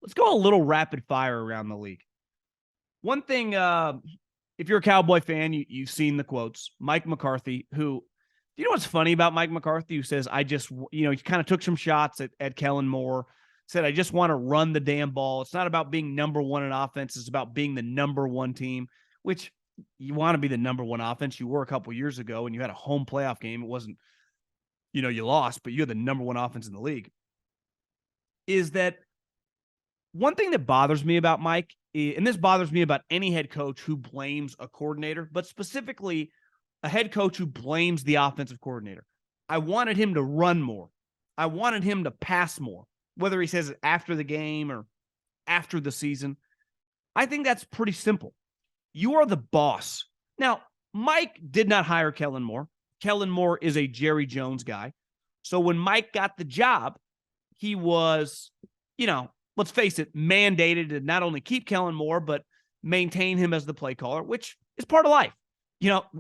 Let's go a little rapid fire around the league. One thing, if you're a Cowboy fan, you've seen the quotes. Mike McCarthy, who, do you know what's funny about Mike McCarthy, who says, he kind of took some shots at Kellen Moore, said, I just want to run the damn ball. It's not about being number one in offense. It's about being the number one team, which you want to be the number one offense. You were a couple years ago and you had a home playoff game. It wasn't, you lost, but you're the number one offense in the league. Is that one thing that bothers me about Mike, and this bothers me about any head coach who blames a coordinator, but specifically a head coach who blames the offensive coordinator. I wanted him to run more. I wanted him to pass more, whether he says it after the game or after the season. I think that's pretty simple. You are the boss. Now, Mike did not hire Kellen Moore. Kellen Moore is a Jerry Jones guy. So when Mike got the job, he was, let's face it, mandated to not only keep Kellen Moore, but maintain him as the play caller, which is part of life.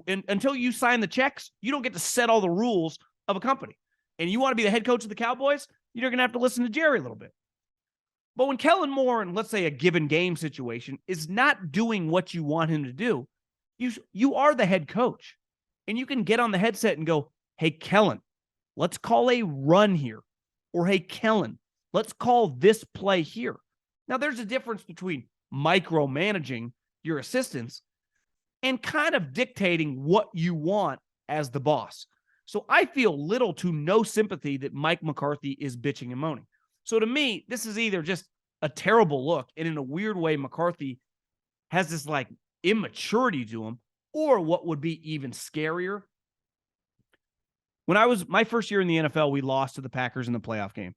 Until you sign the checks, you don't get to set all the rules of a company. And you want to be the head coach of the Cowboys, you're going to have to listen to Jerry a little bit. But when Kellen Moore, in let's say a given game situation, is not doing what you want him to do, you are the head coach. And you can get on the headset and go, hey, Kellen, let's call a run here. Or, hey, Kellen, let's call this play here. Now, there's a difference between micromanaging your assistants and kind of dictating what you want as the boss. So I feel little to no sympathy that Mike McCarthy is bitching and moaning. So to me, this is either just a terrible look, and in a weird way, McCarthy has this like immaturity to him, or what would be even scarier. When I was my first year in the NFL, we lost to the Packers in the playoff game.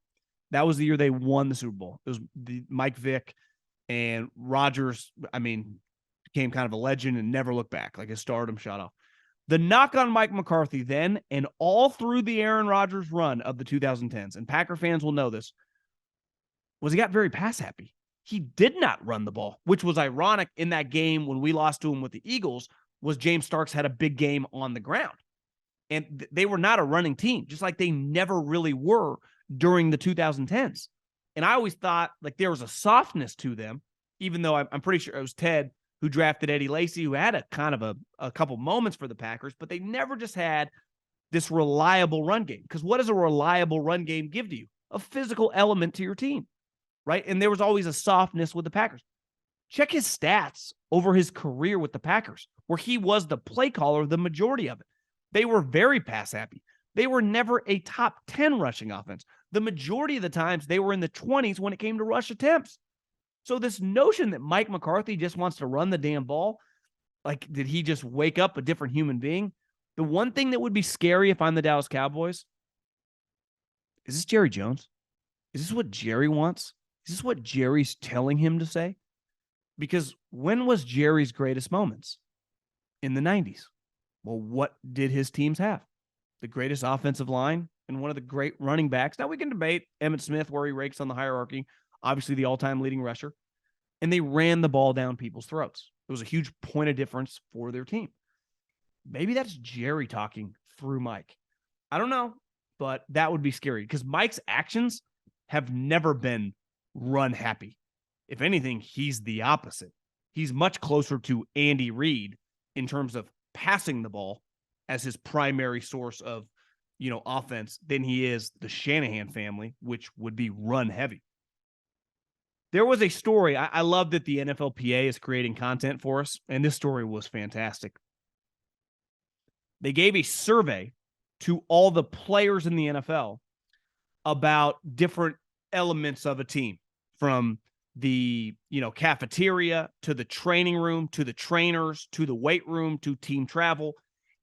That was the year they won the Super Bowl. It was Mike Vick and Rodgers, became kind of a legend and never looked back, like his stardom shot off. The knock on Mike McCarthy then and all through the Aaron Rodgers run of the 2010s, and Packer fans will know this, was he got very pass happy. He did not run the ball, which was ironic in that game when we lost to him with the Eagles, was James Starks had a big game on the ground. And they were not a running team, just like they never really were during the 2010s. And I always thought like there was a softness to them, even though I'm pretty sure it was Ted who drafted Eddie Lacy, who had a kind of a couple moments for the Packers, but they never just had this reliable run game. Because what does a reliable run game give to you? A physical element to your team, right? And there was always a softness with the Packers. Check his stats over his career with the Packers, where he was the play caller the majority of it. They were very pass happy. They were never a top 10 rushing offense. The majority of the times they were in the 20s when it came to rush attempts. So this notion that Mike McCarthy just wants to run the damn ball, like did he just wake up a different human being? The one thing that would be scary if I'm the Dallas Cowboys, is this Jerry Jones? Is this what Jerry wants? Is this what Jerry's telling him to say? Because when was Jerry's greatest moments? In the 90s. Well, what did his teams have? The greatest offensive line and one of the great running backs. Now we can debate Emmitt Smith where he ranks on the hierarchy, obviously the all-time leading rusher, and they ran the ball down people's throats. It was a huge point of difference for their team. Maybe that's Jerry talking through Mike. I don't know, but that would be scary because Mike's actions have never been run happy. If anything, he's the opposite. He's much closer to Andy Reid in terms of passing the ball as his primary source of, offense than he is the Shanahan family, which would be run heavy. There was a story. I love that the NFLPA is creating content for us, and this story was fantastic. They gave a survey to all the players in the NFL about different elements of a team, from the, cafeteria to the training room, to the trainers, to the weight room, to team travel.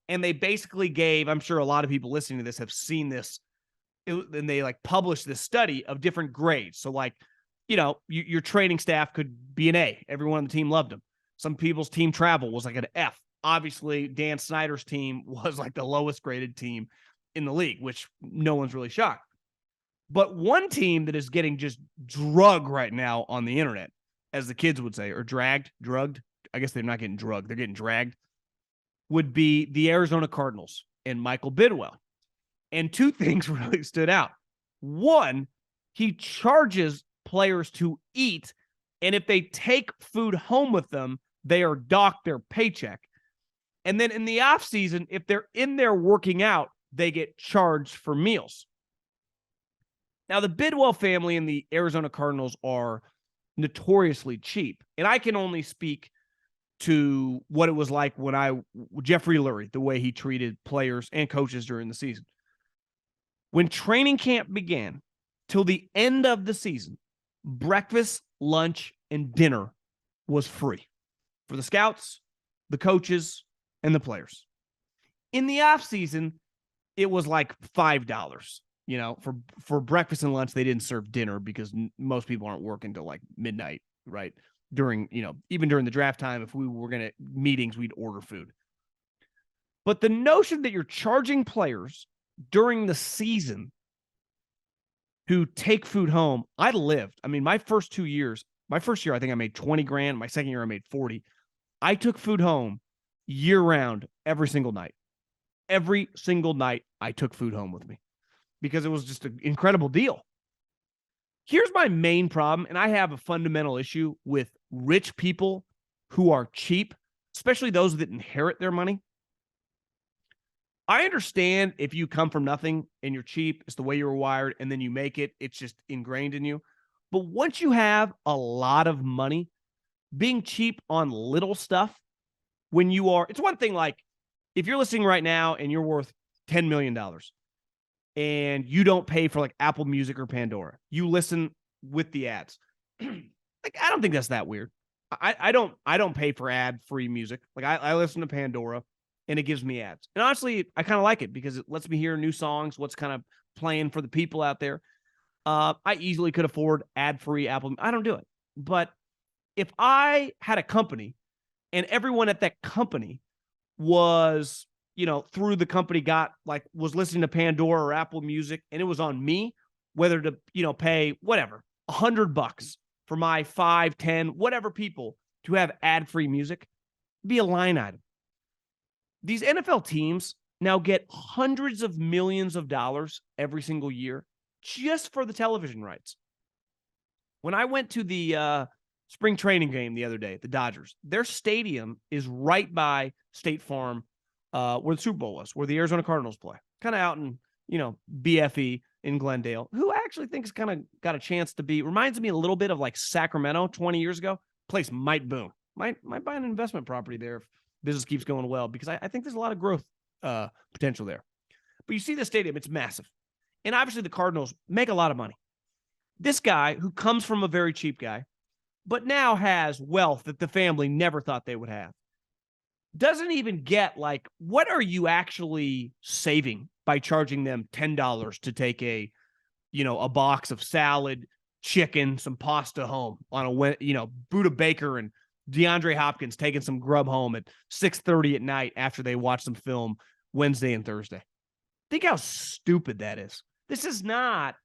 And they basically gave, I'm sure a lot of people listening to this have seen this, and they published this study of different grades. So your training staff could be an A. Everyone on the team loved them. Some people's team travel was like an F. Obviously, Dan Snyder's team was like the lowest graded team in the league, which no one's really shocked. But one team that is getting just drugged right now on the internet, as the kids would say, or drugged. I guess they're not getting drugged. They're getting dragged, would be the Arizona Cardinals and Michael Bidwell. And two things really stood out. One, he charges players to eat. And if they take food home with them, they are docked their paycheck. And then in the offseason, if they're in there working out, they get charged for meals. Now, the Bidwell family and the Arizona Cardinals are notoriously cheap. And I can only speak to what it was like when Jeffrey Lurie, the way he treated players and coaches during the season. When training camp began till the end of the season, breakfast, lunch, and dinner was free for the scouts, the coaches, and the players. In the offseason, it was like $5. For breakfast and lunch, they didn't serve dinner because most people aren't working till like midnight, right? Even during the draft time, if we were going to meetings, we'd order food. But the notion that you're charging players during the season who take food home, my first year, I think I made 20 grand. My second year, I made 40. I took food home year round every single night. Every single night I took food home with me because it was just an incredible deal. Here's my main problem, and I have a fundamental issue with rich people who are cheap, especially those that inherit their money. I understand if you come from nothing and you're cheap, it's the way you were wired, and then you make it, it's just ingrained in you. But once you have a lot of money, being cheap on little stuff, it's one thing like if you're listening right now and you're worth $10 million and you don't pay for like Apple Music or Pandora, you listen with the ads. Like, I don't think that's that weird. I don't pay for ad-free music. Like I listen to Pandora and it gives me ads. And honestly, I kind of like it because it lets me hear new songs, what's kind of playing for the people out there. I easily could afford ad-free Apple. I don't do it. But if I had a company and everyone at that company was, through the company was listening to Pandora or Apple Music, and it was on me whether to, pay whatever, $100 for my 5, 10, whatever people to have ad-free music, be a line item. These NFL teams now get hundreds of millions of dollars every single year just for the television rights. When I went to the spring training game the other day, the Dodgers, their stadium is right by State Farm, where the Super Bowl was, where the Arizona Cardinals play, kind of out in, BFE in Glendale, who I actually think has kind of got a chance to reminds me a little bit of like Sacramento 20 years ago. Place might boom. Might buy an investment property there if business keeps going well, because I think there's a lot of growth potential there. But you see the stadium, it's massive. And obviously the Cardinals make a lot of money. This guy, who comes from a very cheap guy, but now has wealth that the family never thought they would have, doesn't even get like, what are you actually saving by charging them $10 to take a box of salad, chicken, some pasta home on a, Buda Baker and DeAndre Hopkins taking some grub home at 6:30 at night after they watch some film Wednesday and Thursday. Think how stupid that is. This is not,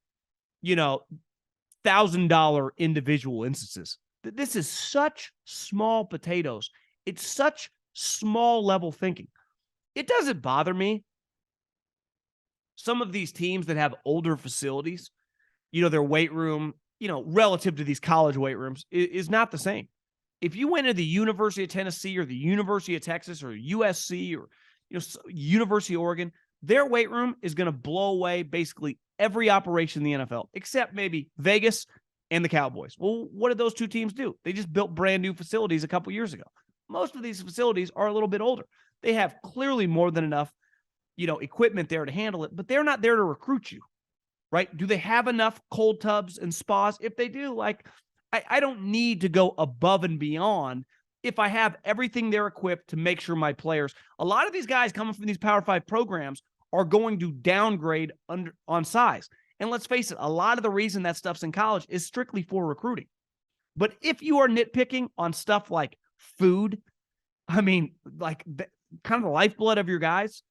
$1,000 individual instances. This is such small potatoes. It's such small level thinking. It doesn't bother me. Some of these teams that have older facilities, their weight room, relative to these college weight rooms is not the same. If you went to the University of Tennessee or the University of Texas or USC or University of Oregon, their weight room is going to blow away basically every operation in the NFL, except maybe Vegas and the Cowboys. Well, what did those two teams do? They just built brand new facilities a couple years ago. Most of these facilities are a little bit older. They have clearly more than enough, equipment there to handle it, but they're not there to recruit you, right? Do they have enough cold tubs and spas? If they do, I don't need to go above and beyond if I have everything there equipped to make sure my players, a lot of these guys coming from these Power 5 programs are going to downgrade on size. And let's face it, a lot of the reason that stuff's in college is strictly for recruiting. But if you are nitpicking on stuff like food, kind of the lifeblood of your guys,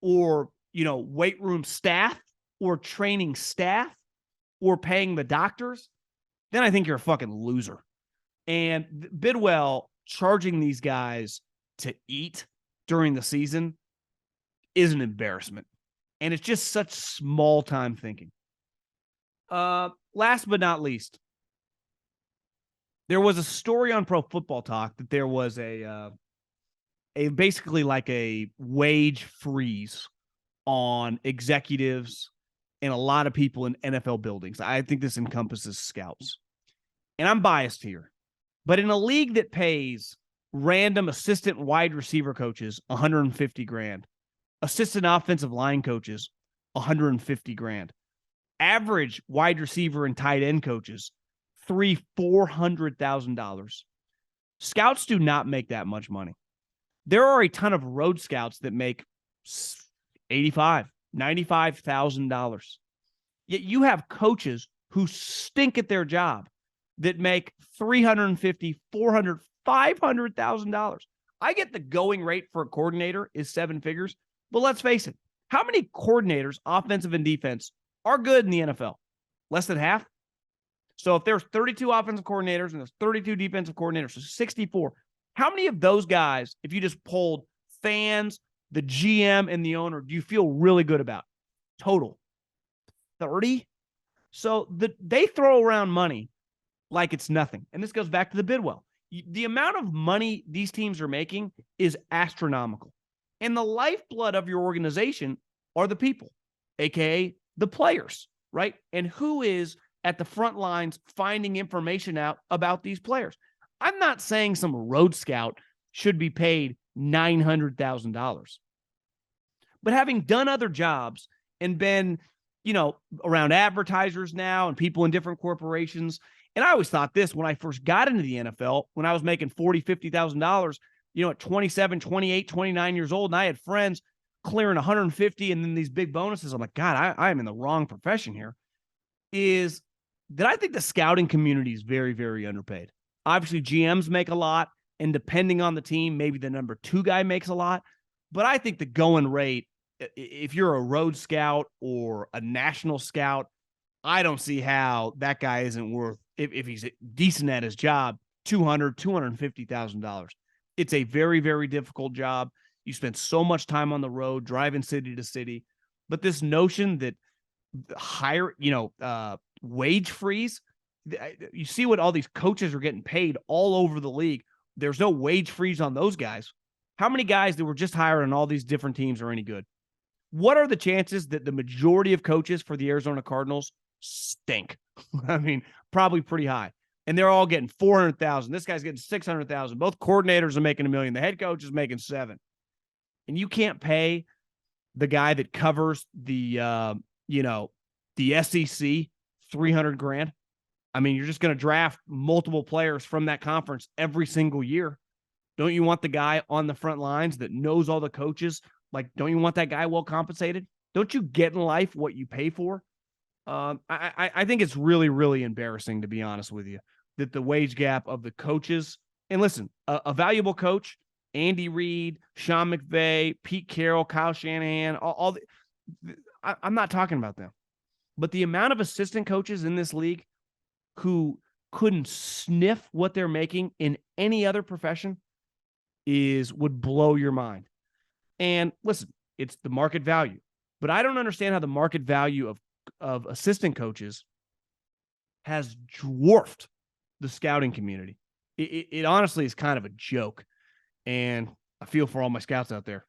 or, weight room staff, or training staff, or paying the doctors, then I think you're a fucking loser. And Bidwell charging these guys to eat during the season is an embarrassment. And it's just such small time thinking. Last but not least, There was a story on Pro Football Talk that there was a basically like a wage freeze on executives and a lot of people in NFL buildings. I think this encompasses scouts. And I'm biased here, but in a league that pays random assistant wide receiver coaches 150 grand, assistant offensive line coaches 150 grand, average wide receiver and tight end coaches $400,000. Scouts do not make that much money. There are a ton of road scouts that make $95,000. Yet you have coaches who stink at their job that make $350,000, $400,000, $500,000. I get the going rate for a coordinator is 7 figures, but let's face it, how many coordinators, offensive and defense, are good in the NFL? Less than half. So if there's 32 offensive coordinators and there's 32 defensive coordinators, so 64, how many of those guys, if you just polled fans, the GM, and the owner, do you feel really good about? Total. 30? So they throw around money like it's nothing. And this goes back to the Bidwell. The amount of money these teams are making is astronomical. And the lifeblood of your organization are the people, aka the players, right? And who is at the front lines finding information out about these players? I'm not saying some road scout should be paid $900,000. But having done other jobs and been, around advertisers now and people in different corporations, and I always thought this when I first got into the NFL, when I was making $40,000, $50,000, at 27, 28, 29 years old, and I had friends clearing 150 and then these big bonuses. I'm like, God, I am in the wrong profession here. Is that I think the scouting community is very, very underpaid. Obviously, GMs make a lot, and depending on the team, maybe the number 2 guy makes a lot. But I think the going rate, if you're a road scout or a national scout, I don't see how that guy isn't worth, if he's decent at his job, $200,000, $250,000. It's a very, very difficult job. You spend so much time on the road, driving city to city. But this notion that wage freeze, you see what all these coaches are getting paid all over the league. There's no wage freeze on those guys. How many guys that were just hired on all these different teams are any good? What are the chances that the majority of coaches for the Arizona Cardinals stink? I mean, probably pretty high. And they're all getting $400,000. This guy's getting $600,000. Both coordinators are making $1 million. The head coach is making $7 million. And you can't pay the guy that covers the SEC $300,000. I mean, you're just going to draft multiple players from that conference every single year. Don't you want the guy on the front lines that knows all the coaches? Like, don't you want that guy well compensated? Don't you get in life what you pay for? I think it's really, really embarrassing, to be honest with you, that the wage gap of the coaches, and listen, a valuable coach, Andy Reid, Sean McVay, Pete Carroll, Kyle Shanahan, I'm not talking about them. But the amount of assistant coaches in this league who couldn't sniff what they're making in any other profession would blow your mind. And listen, it's the market value. But I don't understand how the market value of assistant coaches has dwarfed the scouting community. It honestly is kind of a joke. And I feel for all my scouts out there.